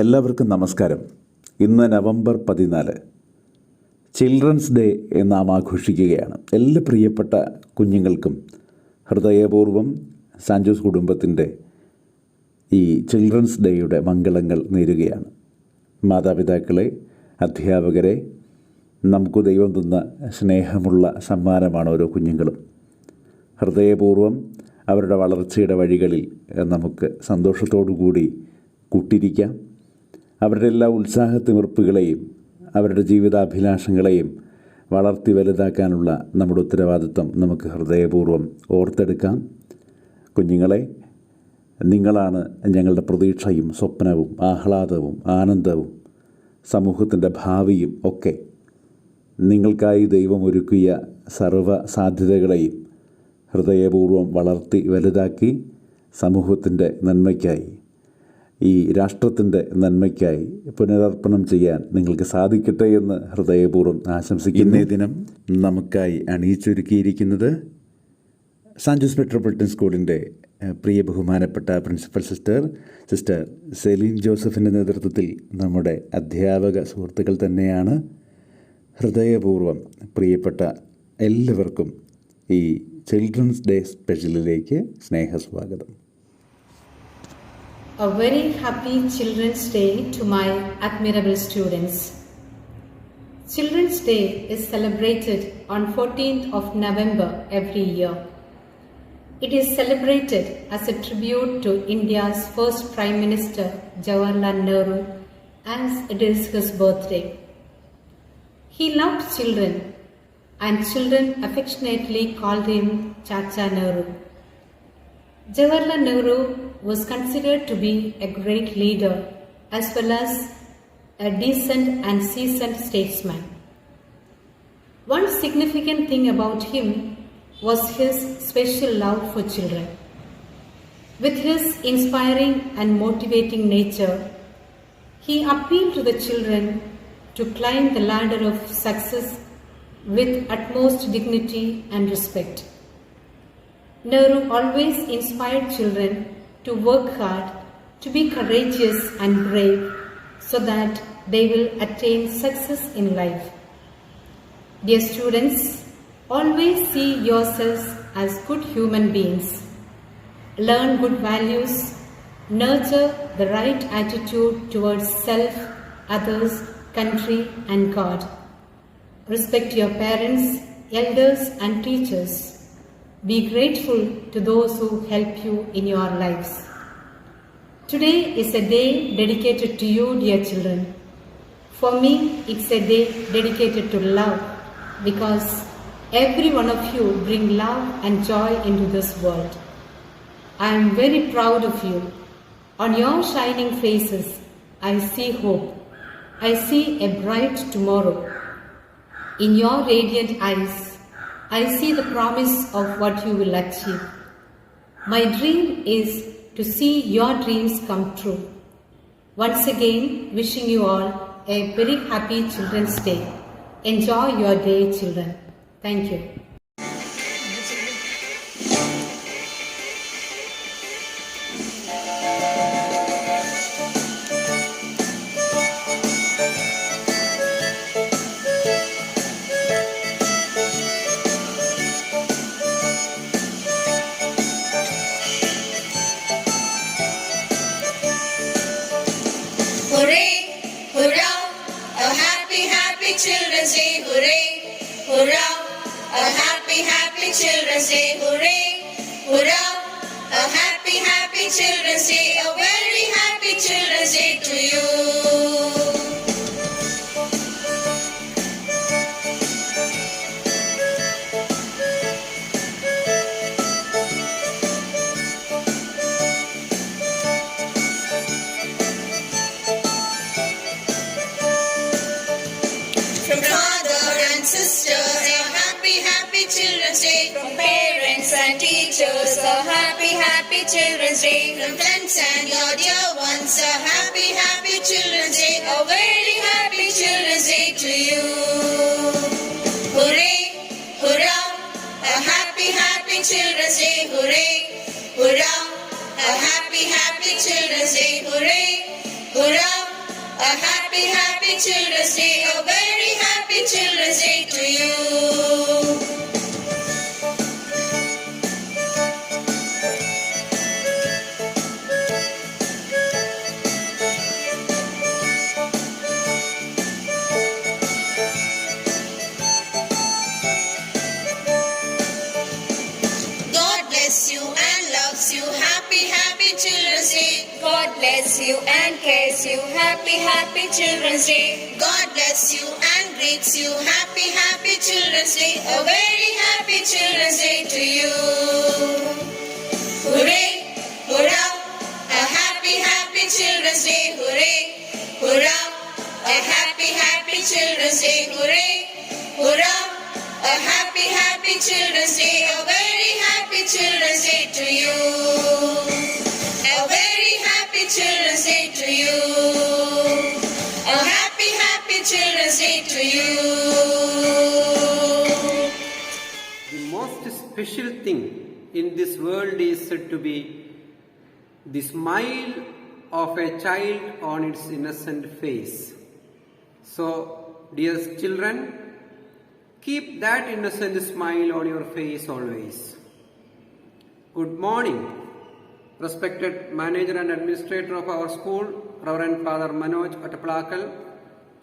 എല്ലാവർക്കും നമസ്കാരം. ഇന്ന് നവംബർ 14 ചിൽഡ്രൻസ് ഡേ നാം ആഘോഷിക്കുകയാണ്. എല്ലാ പ്രിയപ്പെട്ട കുഞ്ഞുങ്ങൾക്കും ഹൃദയപൂർവ്വം സാൻജോസ് കുടുംബത്തിൻ്റെ ഈ ചിൽഡ്രൻസ് ഡേയുടെ മംഗളങ്ങൾ നേരുകയാണ്. മാതാപിതാക്കളെ, അധ്യാപകരെ, നമുക്ക് ദൈവം തന്ന സ്നേഹമുള്ള സമ്മാനമാണ് ഓരോ കുഞ്ഞുങ്ങളും. ഹൃദയപൂർവ്വം അവരുടെ വളർച്ചയുടെ വഴികളിൽ നമുക്ക് സന്തോഷത്തോടു കൂടി കൂട്ടിരിക്കാം. അവരുടെ എല്ലാ ഉത്സാഹത്തിമിർപ്പുകളെയും അവരുടെ ജീവിതാഭിലാഷങ്ങളെയും വളർത്തി വലുതാക്കാനുള്ള നമ്മുടെ ഉത്തരവാദിത്വം നമുക്ക് ഹൃദയപൂർവ്വം ഓർത്തെടുക്കാം. കുഞ്ഞുങ്ങളെ, നിങ്ങളാണ് ഞങ്ങളുടെ പ്രതീക്ഷയും സ്വപ്നവും ആഹ്ലാദവും ആനന്ദവും സമൂഹത്തിൻ്റെ ഭാവിയും ഒക്കെ. നിങ്ങൾക്കായി ദൈവം ഒരുക്കിയ സർവ്വ സാധ്യതകളെയും ഹൃദയപൂർവ്വം വളർത്തി വലുതാക്കി സമൂഹത്തിൻ്റെ നന്മയ്ക്കായി, ഈ രാഷ്ട്രത്തിൻ്റെ നന്മയ്ക്കായി പുനരർപ്പണം ചെയ്യാൻ നിങ്ങൾക്ക് സാധിക്കട്ടെ എന്ന് ഹൃദയപൂർവ്വം ആശംസിക്കുന്നു. ഇന്നേ ദിനം നമുക്കായി അണിയിച്ചൊരുക്കിയിരിക്കുന്നത് സാൻജോസ് മെട്രോപൊളിറ്റൻ സ്കൂളിൻ്റെ പ്രിയ ബഹുമാനപ്പെട്ട പ്രിൻസിപ്പൽ സിസ്റ്റർ സെലീൻ ജോസഫിൻ്റെ നേതൃത്വത്തിൽ നമ്മുടെ അധ്യാപക സുഹൃത്തുക്കൾ തന്നെയാണ്. ഹൃദയപൂർവ്വം പ്രിയപ്പെട്ട എല്ലാവർക്കും ഈ ചിൽഡ്രൻസ് ഡേ സ്പെഷ്യലിലേക്ക് സ്നേഹസ്വാഗതം. A very happy Children's Day to my admirable students. Children's Day is celebrated on 14th of November every year. It is celebrated as a tribute to India's first Prime Minister Jawaharlal Nehru, as it is his birthday. He loved children, and children affectionately called him Chacha Nehru. Jawaharlal Nehru was considered to be a great leader as well as a decent and seasoned statesman. One significant thing about him was his special love for children. With his inspiring and motivating nature, he appealed to the children to climb the ladder of success with utmost dignity and respect. Nehru always inspired children to work hard, to be courageous and brave, so that they will attain success in life. Dear students, always see yourselves as good human beings. Learn good values, nurture the right attitude towards self, others, country and God. Respect your parents, elders and teachers. Be grateful to those who help you in your lives. Today is a day dedicated to you, dear children. For me, it's a day dedicated to love, because every one of you bring love and joy into this world. I am very proud of you. On your shining faces, I see hope. I see a bright tomorrow. In your radiant eyes, I see the promise of what you will achieve. My dream is to see your dreams come true. Once again, wishing you all a very happy Children's Day. Enjoy your day, children. Thank you. Hooray, hurrah, a happy, happy Children's Day, hooray, hurrah, a happy, happy Children's Day, hooray, hurrah, a happy, happy Children's Day, a very happy Children's Day to you. From father and sisters, a happy, happy Children's Day. From parents and teachers, a happy, happy Children's Day. From friends and your dear ones, a happy, happy Children's Day. A very happy Children's Day to you. Hooray, hurrah, a happy, happy Children's Day. Hooray, hurrah, a happy, happy Children's Day. Hooray, hurrah. Children's Day to you. God bless you and loves you. Happy, happy Children's Day. God bless you and cares you. Happy, happy Children's Day. God bless you and greets you. Happy, happy Children's Day. A very happy Children's Day to you. Hooray, hurrah, a happy, happy Children's Day. Hooray, hurrah, a happy, happy Children's Day. Hooray, hurrah, a happy, happy Children's Day. A very happy Children's Day to you. A very happy Children's Day to you. A happy, happy Children's Day to you. The most special thing in this world is said to be the smile of a child on its innocent face. So, dear children, keep that innocent smile on your face always. Good morning, respected manager and administrator of our school, Reverend Father Manoj Ottaplakal,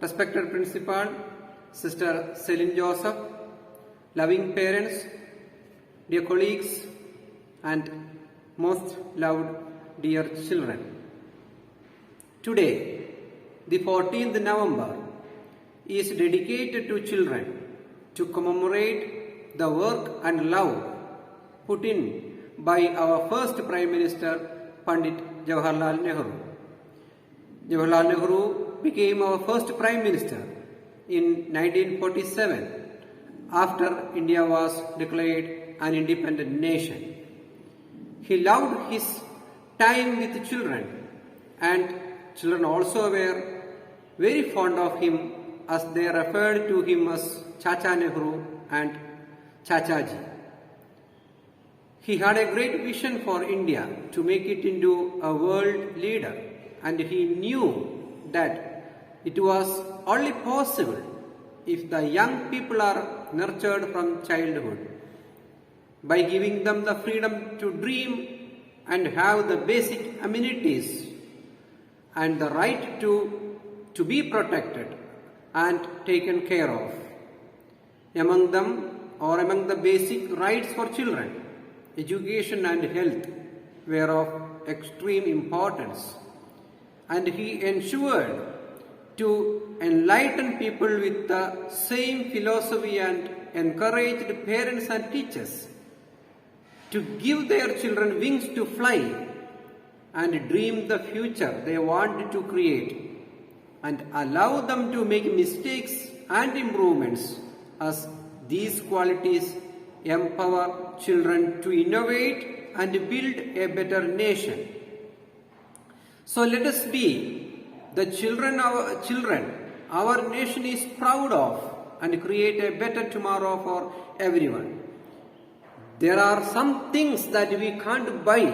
respected principal, Sister Celine Joseph, loving parents, dear colleagues, and most loved dear children. Today, the 14th November, is dedicated to children to commemorate the work and love put in by our first Prime Minister, Pandit Jawaharlal Nehru. Jawaharlal Nehru became our first Prime Minister in 1947 after India was declared an independent nation. He loved his time with children, and children also were very fond of him, as they referred to him as Chacha Nehru and Chachaji. He had a great vision for India to make it into a world leader, and he knew that it was only possible if the young people are nurtured from childhood by giving them the freedom to dream and have the basic amenities and the right to be protected and taken care of. Among them, or among the basic rights for children, education and health were of extreme importance, and he ensured to enlighten people with the same philosophy and encouraged parents and teachers to give their children wings to fly and dream the future they wanted to create, and allow them to make mistakes and improvements, as these qualities empower children to innovate and build a better nation. So let us be the children our nation is proud of, and create a better tomorrow for everyone. There are some things that we can't buy.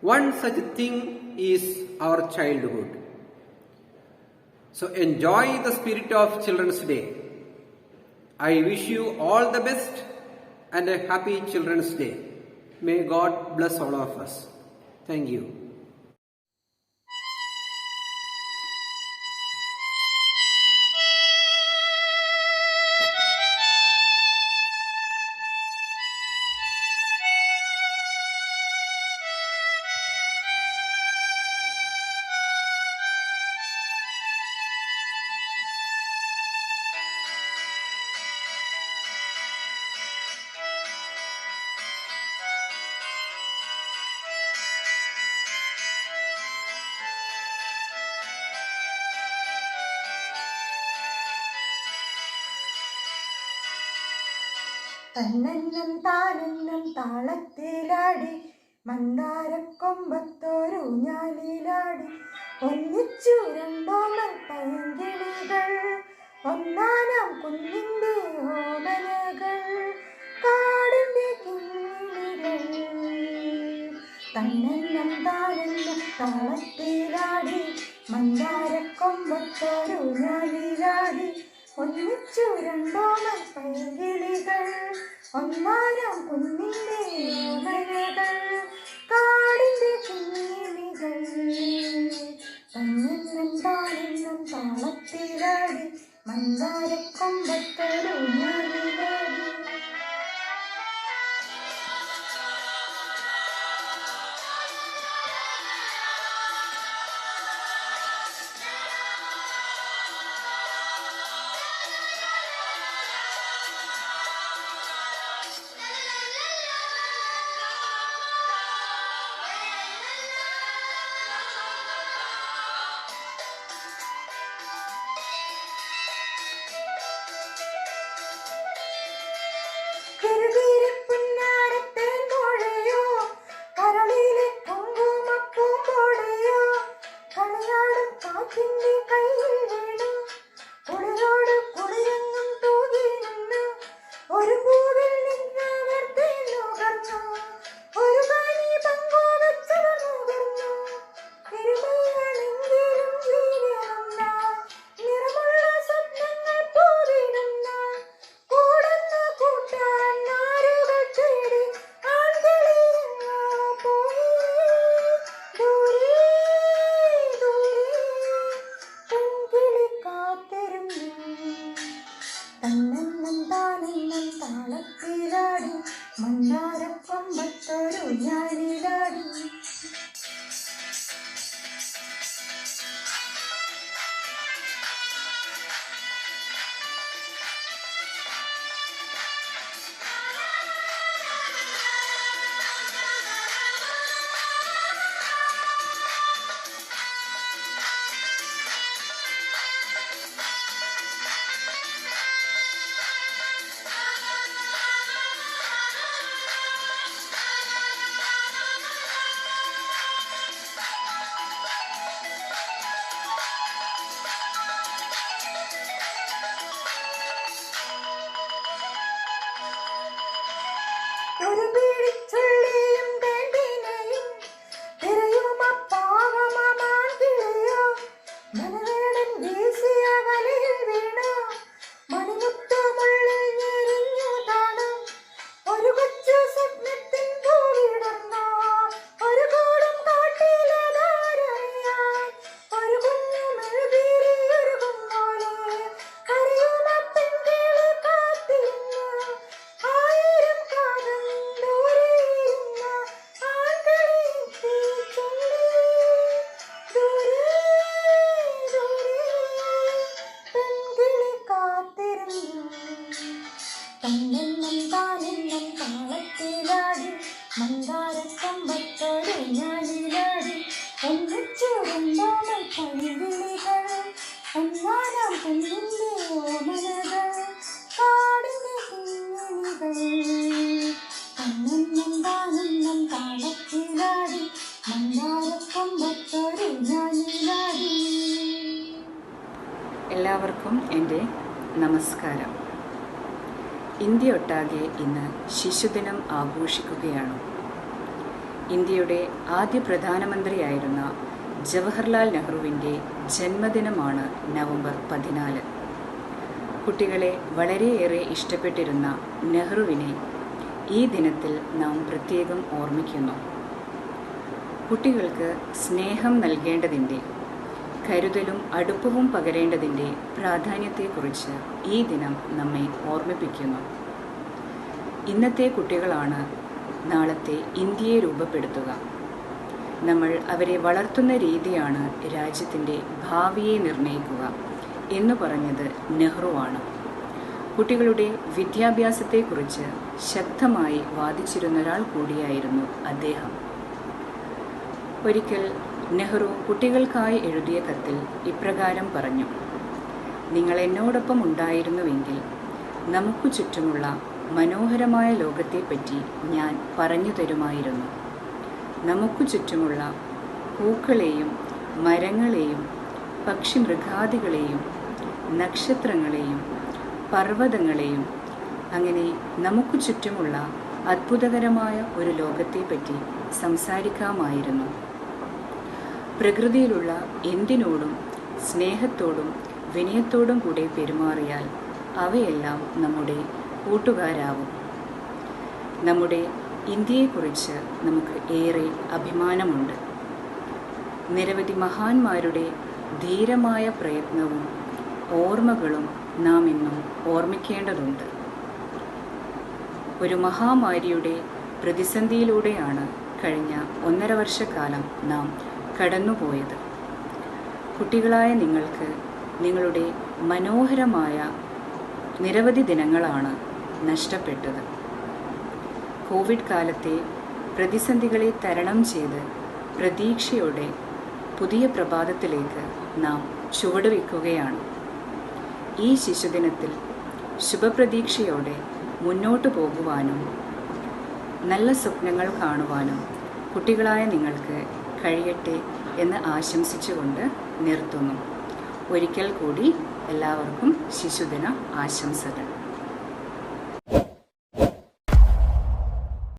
One such thing is our childhood. So enjoy the spirit of Children's Day. I wish you all the best and a happy Children's Day. May God bless all of us. Thank you. തന്നന്നം താനന്നം താളത്തിലാടി മന്ദാരക്കൊമ്പത്തോരു ഞാലിലാടി ഒന്നിച്ചു രണ്ടോമൽ പൈങ്കിളികൾ ഒന്നാനാം കുഞ്ഞിൻ്റെ ഓമനകൾ കാടിൻ്റെ കിങ്ങിണികൾ തന്നന്നം താനന്നം താളത്തിലാടി മന്ദാരക്കൊമ്പത്തോരു ഞാലിലാടി ഒന്നിച്ചു രണ്ടോമൽ പൈങ്കിളികൾ ഒന്നാനാം കുഞ്ഞിൻ്റെ ഓമനകൾ കാടിൻ്റെ കുഞ്ഞിളികൾ തന്നെന്നും താനെന്നും താളത്തിലാടി മന്ദാരക്കൊമ്പത്തൊരു ഊഞ്ഞാലിലാടി. തന്നെന്നും താനെന്നും താളത്തിലാടി മന്ദാരക്കൊമ്പത്തൊരു ഊഞ്ഞാലിലാടി. ഒരു പിടിച്ചുള്ളിയും തേണ്ടിനെയും തിരയും അപ്പാവമാൺകിളിയോ മനവേടൻ വീശിയ വലയിൽ വീണു മണിമുത്തുമുള്ളിൽ ഞെരിഞ്ഞു താണു ഒരു കൊച്ചു സ്വപ്നത്തിൻ പൂവിടുന്നു ഒരു കൂടും കാട്ടിലതാരറിയാൻ ഒരു കുഞ്ഞു മെഴുതിരിയൊരുകും പോലെ കരയുന്ന പെൺകിളി കാത്തിരുന്നു ആയിരം കാലം ദൂരെയിരുന്ന ആൺകിളിയെത്തി ചൊല്ലി ദൂരെ ദൂരെ പെൺകിളി കാത്തിരുന്നു തന്നെന്നും താനെന്നും താളത്തിലാടി മന്ദാരക്കൊമ്പത്തൊരു ഊഞ്ഞാലിലാടി ഒന്നിച്ചു രണ്ടോമൽ പൈങ്കിളികൾ ഒന്നാനാം കുഞ്ഞിൻ്റെ ഓമനകൾ കാടിൻ്റെ കുഞ്ഞിളികൾ തന്നെന്നും താനെന്നും താളത്തിലാടി മന്ദാരക്കൊമ്പത്തൊരു ഊഞ്ഞാലിലാടി. എല്ലാവർക്കും എൻ്റെ നമസ്കാരം. ഇന്ത്യയൊട്ടാകെ ഇന്ന് ശിശുദിനം ആഘോഷിക്കുകയാണ്. ഇന്ത്യയുടെ ആദ്യ പ്രധാനമന്ത്രിയായിരുന്ന ജവഹർലാൽ നെഹ്റുവിൻ്റെ ജന്മദിനമാണ് നവംബർ 14. കുട്ടികളെ വളരെയേറെ ഇഷ്ടപ്പെട്ടിരുന്ന നെഹ്റുവിനെ ഈ ദിനത്തിൽ നാം പ്രത്യേകം ഓർമ്മിക്കുന്നു. കുട്ടികൾക്ക് സ്നേഹം നൽകേണ്ടതിൻ്റെ, കരുതലും അടുപ്പവും പകരേണ്ടതിൻ്റെ പ്രാധാന്യത്തെക്കുറിച്ച് ഈ ദിനം നമ്മെ ഓർമ്മിപ്പിക്കുന്നു. ഇന്നത്തെ കുട്ടികളാണ് നാളത്തെ ഇന്ത്യയെ രൂപപ്പെടുത്തുക. നമ്മൾ അവരെ വളർത്തുന്ന രീതിയാണ് രാജ്യത്തിൻ്റെ ഭാവിയെ നിർണ്ണയിക്കുക എന്ന് പറഞ്ഞത് നെഹ്റുവാണ്. കുട്ടികളുടെ വിദ്യാഭ്യാസത്തെക്കുറിച്ച് ശക്തമായി വാദിച്ചിരുന്ന ഒരാൾ കൂടിയായിരുന്നു അദ്ദേഹം. ഒരിക്കൽ നെഹ്റു കുട്ടികൾക്കായി എഴുതിയ കത്തിൽ ഇപ്രകാരം പറഞ്ഞു: നിങ്ങൾ എന്നോടൊപ്പം ഉണ്ടായിരുന്നുവെങ്കിൽ നമുക്ക് ചുറ്റുമുള്ള മനോഹരമായ ലോകത്തെപ്പറ്റി ഞാൻ പറഞ്ഞു തരുമായിരുന്നു. നമുക്ക് ചുറ്റുമുള്ള പൂക്കളെയും മരങ്ങളെയും പക്ഷിമൃഗാദികളെയും നക്ഷത്രങ്ങളെയും പർവ്വതങ്ങളെയും അങ്ങനെ നമുക്ക് ചുറ്റുമുള്ള അത്ഭുതകരമായ ഒരു ലോകത്തെപ്പറ്റി സംസാരിക്കാമായിരുന്നു. പ്രകൃതിയിലുള്ള എന്തിനോടും സ്നേഹത്തോടും വിനയത്തോടും കൂടെ പെരുമാറിയാൽ അവയെല്ലാം നമ്മുടെ കൂട്ടുകാരാവും. നമ്മുടെ ഇന്ത്യയെക്കുറിച്ച് നമുക്ക് ഏറെ അഭിമാനമുണ്ട്. നിരവധി മഹാന്മാരുടെ ധീരമായ പ്രയത്നവും ഓർമ്മകളും നാം ഇന്നും ഓർമ്മിക്കേണ്ടതുണ്ട്. ഒരു മഹാമാരിയുടെ പ്രതിസന്ധിയിലൂടെയാണ് കഴിഞ്ഞ 1.5 വർഷക്കാലം നാം കടന്നുപോയത്. കുട്ടികളായ നിങ്ങൾക്ക് നിങ്ങളുടെ മനോഹരമായ നിരവധി ദിനങ്ങളാണ് നഷ്ടപ്പെട്ടത്. കോവിഡ് കാലത്തെ പ്രതിസന്ധികളെ തരണം ചെയ്ത് പ്രതീക്ഷയോടെ പുതിയ പ്രഭാതത്തിലേക്ക് നാം ചുവടുവെക്കുകയാണ്. ഈ ശിശുദിനത്തിൽ ശുഭപ്രതീക്ഷയോടെ മുന്നോട്ടു പോകുവാനും നല്ല സ്വപ്നങ്ങൾ കാണുവാനും കുട്ടികളായ നിങ്ങൾക്ക് കഴിയട്ടെ എന്ന് ആശംസിച്ചുകൊണ്ട് നിർത്തുന്നു. ഒരിക്കൽ കൂടി എല്ലാവർക്കും ശിശുദിന ആശംസകൾ.